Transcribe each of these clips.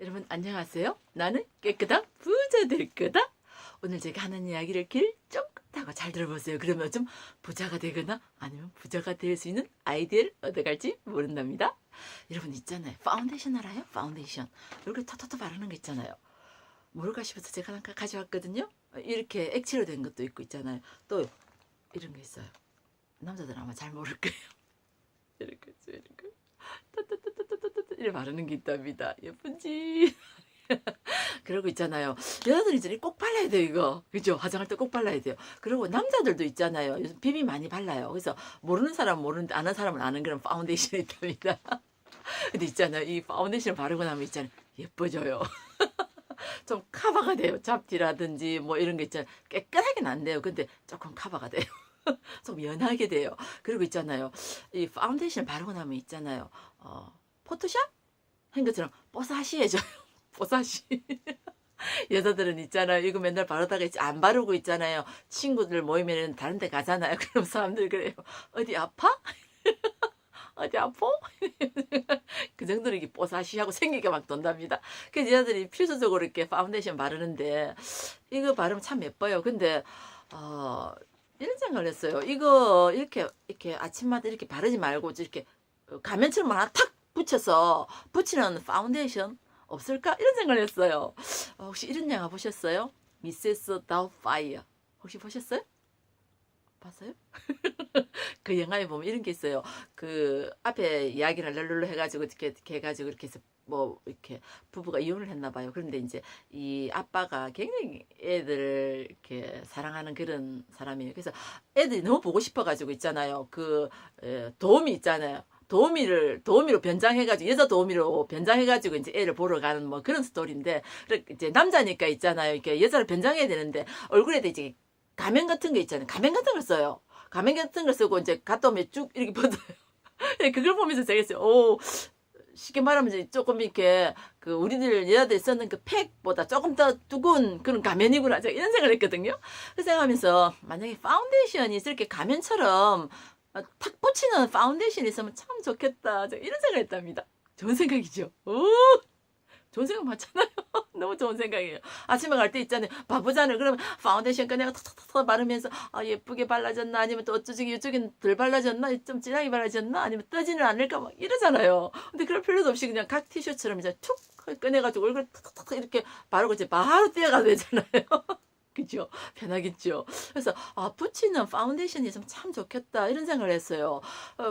여러분 안녕하세요. 나는 깨끗한 부자 될 거다. 오늘 제가 하는 이야기를 길 쫑긋하고 잘 들어보세요. 그러면 좀 부자가 되거나 아니면 부자가 될 수 있는 아이디어를 얻어갈지 모른답니다. 여러분 있잖아요. 파운데이션 알아요? 파운데이션. 얼굴에 톡톡톡 바르는 거 있잖아요. 뭘까 싶어서 제가 하나 가져왔거든요. 이렇게 액체로 된 것도 있고 있잖아요. 또 이런 거 있어요. 남자들은 아마 잘 모를 거예요. 이렇게 이렇게 이렇게 바르는 게 있답니다. 예쁜지. 그러고 있잖아요. 여자들이 이제 꼭 발라야 돼요, 이거. 그죠? 화장할 때 꼭 발라야 돼요. 그리고 남자들도 있잖아요. 요즘 비비 많이 발라요. 그래서 모르는 사람은 모르는데 아는 사람은 아는 그런 파운데이션이 있답니다. 근데 있잖아요. 이 파운데이션 바르고 나면 있잖아요. 예뻐져요. 좀 커버가 돼요. 잡티라든지 뭐 이런 게 있잖아요. 깨끗하게는 안 돼요. 근데 조금 커버가 돼요. 좀 연하게 돼요. 그리고 있잖아요. 이 파운데이션 바르고 나면 있잖아요. 포토샵? 한 것처럼 뽀사시해져요. 뽀사시. 여자들은 있잖아요. 이거 맨날 바르다가 안 바르고 있잖아요. 친구들 모이면 다른 데 가잖아요. 그럼 사람들 그래요. 어디 아파? 어디 아파? 그 정도로 이게 뽀사시하고 생기게 막 돈답니다. 그래서 여자들이 필수적으로 이렇게 파운데이션 바르는데 이거 바르면 참 예뻐요. 근데 이런 생각을 했어요. 이거 이렇게 아침마다 이렇게 바르지 말고 이렇게 가면처럼 하나 탁 붙여서 붙이는 파운데이션 없을까? 이런 생각을 했어요. 혹시 이런 영화 보셨어요? 미세스 다우파이어. 혹시 보셨어요? 봤어요? 그 영화에 보면 이런 게 있어요. 그 앞에 이야기를 랄룰루 해가지고 이렇게 해가지고 이렇게 해서 뭐 이렇게 부부가 이혼을 했나 봐요. 그런데 이제 이 아빠가 굉장히 애들을 이렇게 사랑하는 그런 사람이에요. 그래서 애들이 너무 보고 싶어가지고 있잖아요. 그 도우미 있잖아요. 도우미로 변장해가지고 여자 도우미로 변장해가지고 이제 애를 보러 가는 뭐 그런 스토리인데 이제 남자니까 있잖아요. 이렇게 여자를 변장해야 되는데 얼굴에 이제 가면 같은 거 있잖아요. 가면 같은 걸 써요. 가면 같은 걸 쓰고 이제 갔다 오면 쭉 이렇게 뻗어요. 그걸 보면서 제가 했어요. 오, 쉽게 말하면 이제 조금 이렇게 그 우리들 여자들 쓰는 그 팩보다 조금 더 두꺼운 그런 가면이구나. 제가 이런 생각을 했거든요. 그 생각하면서 만약에 파운데이션이 이렇게 가면처럼 탁 붙이는 파운데이션이 있으면 참 좋겠다. 제가 이런 생각을 했답니다. 좋은 생각이죠. 오, 좋은 생각 맞잖아요. 너무 좋은 생각이에요. 아침에 갈 때 있잖아요. 바쁘잖아요. 그러면 파운데이션 꺼내가 탁탁탁 바르면서 예쁘게 발라졌나 아니면 또 어쩌지 이쪽엔 덜 발라졌나 좀 진하게 발라졌나 아니면 뜨지는 않을까 막 이러잖아요. 근데 그럴 필요도 없이 그냥 각 티셔츠처럼 이제 툭 꺼내가지고 얼굴 탁탁탁 이렇게 바르고 이제 바로 떼어가도 되잖아요. 그죠? 편하겠죠. 그래서 붙이는 파운데이션이 있으면 참 좋겠다 이런 생각을 했어요.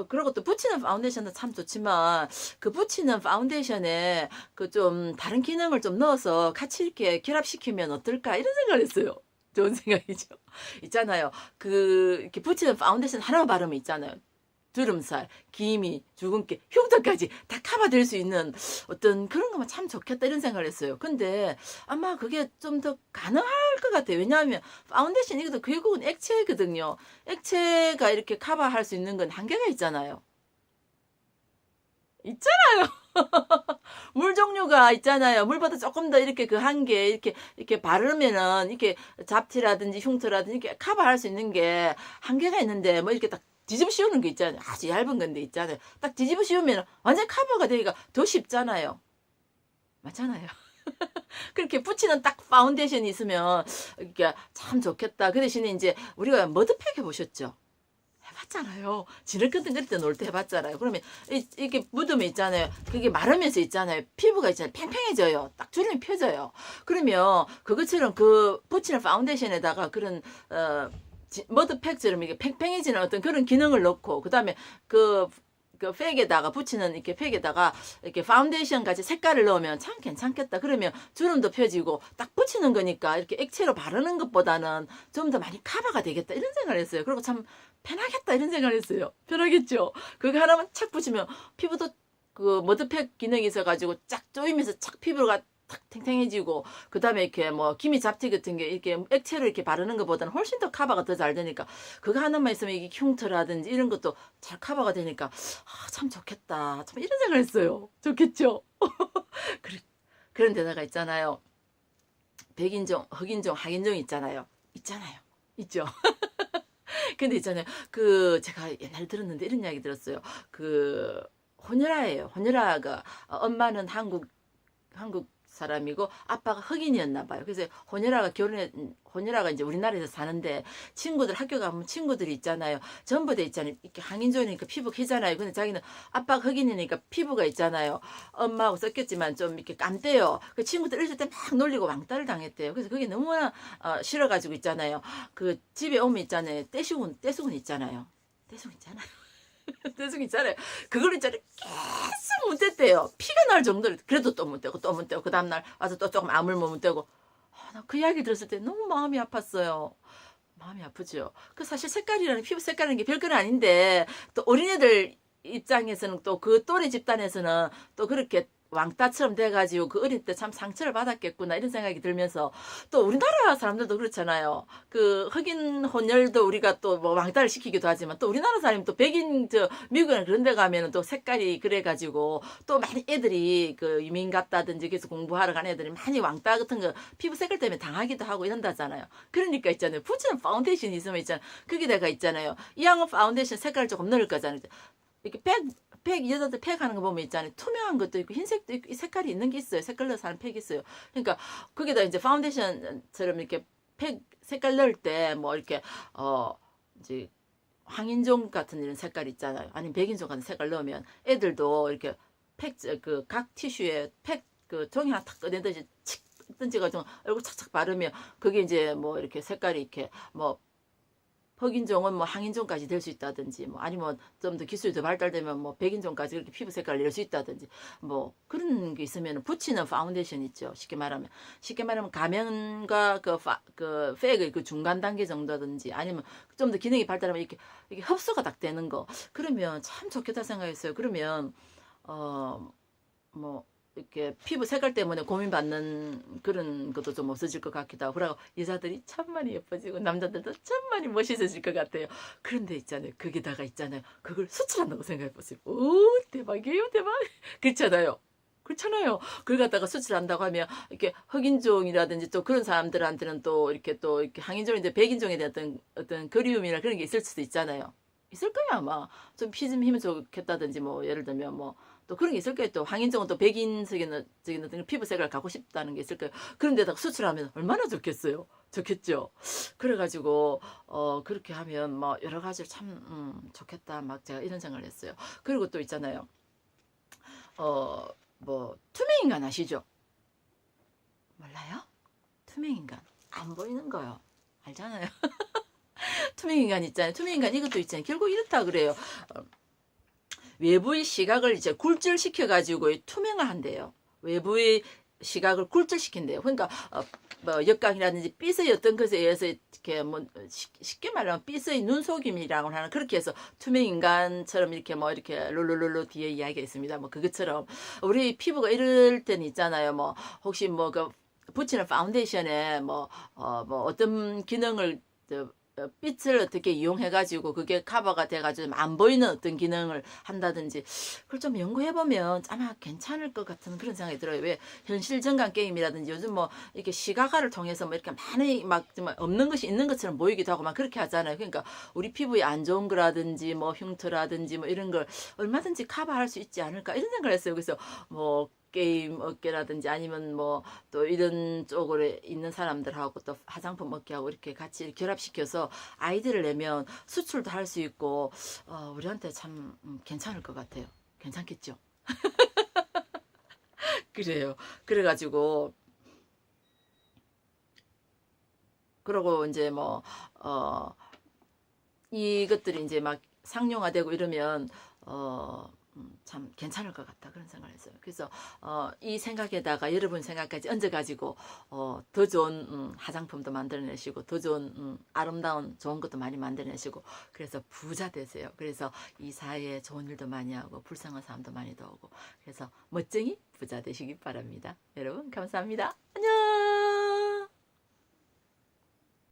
그리고 또 붙이는 파운데이션도 참 좋지만 그 붙이는 파운데이션에 그 좀 다른 기능을 좀 넣어서 같이 이렇게 결합시키면 어떨까 이런 생각을 했어요. 좋은 생각이죠. 있잖아요. 그 이렇게 붙이는 파운데이션 하나만 바르면 있잖아요. 주름살, 기미, 주근깨, 흉터까지 다 커버될 수 있는 어떤 그런 거면 참 좋겠다 이런 생각을 했어요. 근데 아마 그게 좀 더 가능할 것 같아요. 왜냐하면 파운데이션 이것도 결국은 액체거든요. 액체가 이렇게 커버할 수 있는 건 한계가 있잖아요. 있잖아요. 물 종류가 있잖아요. 물보다 조금 더 이렇게 그 한계 이렇게 바르면은 이렇게 잡티라든지 흉터라든지 이렇게 커버할 수 있는 게 한계가 있는데 뭐 이렇게 딱 뒤집어 씌우는 게 있잖아요. 아주 얇은 건데 있잖아요. 딱 뒤집어 씌우면 완전 커버가 되기가 더 쉽잖아요. 맞잖아요. 그렇게 붙이는 딱 파운데이션이 있으면 이게 참 좋겠다. 그 대신에 이제 우리가 머드팩 해보셨죠? 해봤잖아요. 지느끈 그릴 때 놀 때 해봤잖아요. 그러면 이게 묻으면 있잖아요. 그게 마르면서 있잖아요. 피부가 있잖아요. 팽팽해져요. 딱 주름이 펴져요. 그러면 그것처럼 그 붙이는 파운데이션에다가 그런 머드팩처럼 이게 팽팽해지는 어떤 그런 기능을 넣고 그다음에 그 팩에다가 붙이는 이렇게 팩에다가 이렇게 파운데이션 같이 색깔을 넣으면 참 괜찮겠다. 그러면 주름도 펴지고 딱 붙이는 거니까 이렇게 액체로 바르는 것보다는 좀 더 많이 커버가 되겠다. 이런 생각을 했어요. 그리고 참 편하겠다. 이런 생각을 했어요. 편하겠죠. 그거 하나만 착 붙이면 피부도 그 머드팩 기능이 있어가지고 쫙 조이면서 착 피부가 탁 탱탱해지고 그다음에 이렇게 뭐 기미 잡티 같은 게 이렇게 액체로 이렇게 바르는 것보다는 훨씬 더 커버가 더 잘 되니까 그거 하나만 있으면 이게 흉터라든지 이런 것도 잘 커버가 되니까 참 좋겠다. 참 이런 생각을 했어요. 좋겠죠? 그런 데다가 있잖아요. 백인종, 흑인종, 하인종 있잖아요. 있잖아요. 있죠. 근데 있잖아요. 그 제가 옛날에 들었는데 이런 이야기 들었어요. 그 혼혈아예요. 혼혈아가 엄마는 한국 사람이고 아빠가 흑인이었나 봐요. 그래서 혼혈아가 이제 우리나라에서 사는데 친구들 학교 가면 친구들이 있잖아요. 전부 다 있잖아요. 이렇게 항인종이니까 피부가 희잖아요. 근데 자기는 아빠가 흑인이니까 피부가 있잖아요. 엄마하고 섞였지만 좀 이렇게 깜대요. 그 친구들 있을 때 막 놀리고 왕따를 당했대요. 그래서 그게 너무나 싫어가지고 있잖아요. 그 집에 오면 있잖아요. 떼수건 있잖아요. 떼수건 있잖아요. 떼수건 있잖아요. 그걸 있잖아요. 계속 문댔대요. 피가 날 정도로. 그래도 또 문대고 또 문대고 그 다음날 와서 또 조금 아물면 문대고. 나 그 이야기 들었을 때 너무 마음이 아팠어요. 마음이 아프죠. 그 사실 색깔이라는 피부 색깔이라는 게 별건 아닌데 또 어린애들 입장에서는 또 그 또래 집단에서는 또 그렇게 왕따처럼 돼가지고 그 어릴 때 참 상처를 받았겠구나 이런 생각이 들면서 또 우리나라 사람들도 그렇잖아요. 그 흑인 혼혈도 우리가 또 뭐 왕따를 시키기도 하지만 또 우리나라 사람이 또 백인 미국이나 그런 데 가면은 또 색깔이 그래가지고 또 많이 애들이 그 유민 갔다든지 그래서 공부하러 간 애들이 많이 왕따 같은 거 피부 색깔 때문에 당하기도 하고 이런다잖아요. 그러니까 있잖아요. 붙이는 파운데이션이 있으면 있잖아요. 거기다가 있잖아요. 이 양은 파운데이션 색깔 조금 넣을 거잖아요. 이렇게 여자들 팩 하는 거 보면 있잖아요. 투명한 것도 있고 흰색도 있고 이 색깔이 있는 게 있어요. 색깔 넣어서 하는 팩이 있어요. 그러니까 거기다 이제 파운데이션처럼 이렇게 팩 색깔 넣을 때 뭐 이렇게 이제 황인종 같은 이런 색깔 있잖아요. 아니면 백인종 같은 색깔 넣으면 애들도 이렇게 그 각 티슈에 팩 그 종이 하나 탁 꺼내듯이 칙 던져가지고 얼굴 착착 바르면 그게 이제 뭐 이렇게 색깔이 이렇게 뭐 흑인종은 뭐 항인종까지 될 수 있다든지 뭐 아니면 좀 더 기술이 더 발달되면 뭐 백인종까지 그렇게 피부 색깔을 낼 수 있다든지 뭐 그런 게 있으면 붙이는 파운데이션 있죠. 쉽게 말하면 가면과 그 팩의 그 중간 단계 정도든지 아니면 좀 더 기능이 발달하면 이게 흡수가 딱 되는 거 그러면 참 좋겠다 생각했어요. 그러면 뭐 이렇게 피부 색깔 때문에 고민받는 그런 것도 좀 없어질 것 같기도 하고 그리고 여자들이 참 많이 예뻐지고 남자들도 참 많이 멋있어질 것 같아요. 그런데 있잖아요. 거기다가 있잖아요. 그걸 수출한다고 생각해보세요. 오 대박이에요 대박. 그렇잖아요. 그렇잖아요. 그걸 갖다가 수출한다고 하면 이렇게 흑인종이라든지 또 그런 사람들한테는 또 이렇게 항인종인데 백인종에 대한 어떤 그리움이나 그런 게 있을 수도 있잖아요. 있을 거야 아마. 좀 피 좀 힘이 좋겠다든지 뭐 예를 들면 뭐 또 그런 게 있을 거예요. 또 황인종은 또 백인적인 어떤 피부색을 갖고 싶다는 게 있을 거예요. 그런 데다가 수출하면 얼마나 좋겠어요. 좋겠죠. 그래가지고 그렇게 하면 뭐 여러 가지로 참 좋겠다 막 제가 이런 생각을 했어요. 그리고 또 있잖아요. 뭐 투명인간 아시죠? 몰라요? 투명인간 안 보이는 거요. 알잖아요. 투명인간 있잖아요. 투명인간 이것도 있잖아요. 결국 이렇다 그래요. 외부의 시각을 이제 굴절시켜 가지고 투명화 한대요. 외부의 시각을 굴절시킨대요. 그러니까 뭐 역광이라든지 빛의 어떤 것에 의해서 이렇게 뭐 쉽게 말하면 빛의 눈속임이라고 하는 그렇게 해서 투명 인간처럼 이렇게 뭐 이렇게 룰루룰루 뒤에 이야기가 있습니다. 뭐 그것처럼 우리 피부가 이럴 때는 있잖아요. 뭐 혹시 뭐 그 붙이는 파운데이션에 뭐 어떤 기능을 빛을 어떻게 이용해가지고 그게 커버가 돼가지고 안 보이는 어떤 기능을 한다든지 그걸 좀 연구해보면 아마 괜찮을 것 같은 그런 생각이 들어요. 왜 현실 정감 게임이라든지 요즘 뭐 이렇게 시각화를 통해서 뭐 이렇게 많이 막 정말 없는 것이 있는 것처럼 보이기도 하고 막 그렇게 하잖아요. 그러니까 우리 피부에 안 좋은 거라든지 뭐 흉터라든지 뭐 이런 걸 얼마든지 커버할 수 있지 않을까 이런 생각을 했어요. 그래서 뭐 게임 업계라든지 아니면 뭐 또 이런 쪽으로 있는 사람들하고 또 화장품 업계하고 이렇게 같이 결합시켜서 아이디를 내면 수출도 할 수 있고 우리한테 참 괜찮을 것 같아요. 괜찮겠죠? 그래요. 그래가지고 그러고 이제 뭐 이것들이 이제 막 상용화되고 이러면 참 괜찮을 것 같다 그런 생각을 했어요. 그래서 이 생각에다가 여러분 생각까지 얹어가지고 더 좋은 화장품도 만들어내시고 더 좋은 아름다운 좋은 것도 많이 만들어내시고 그래서 부자 되세요. 그래서 이 사회에 좋은 일도 많이 하고 불쌍한 사람도 많이 도우고 그래서 멋쟁이 부자 되시기 바랍니다. 여러분 감사합니다.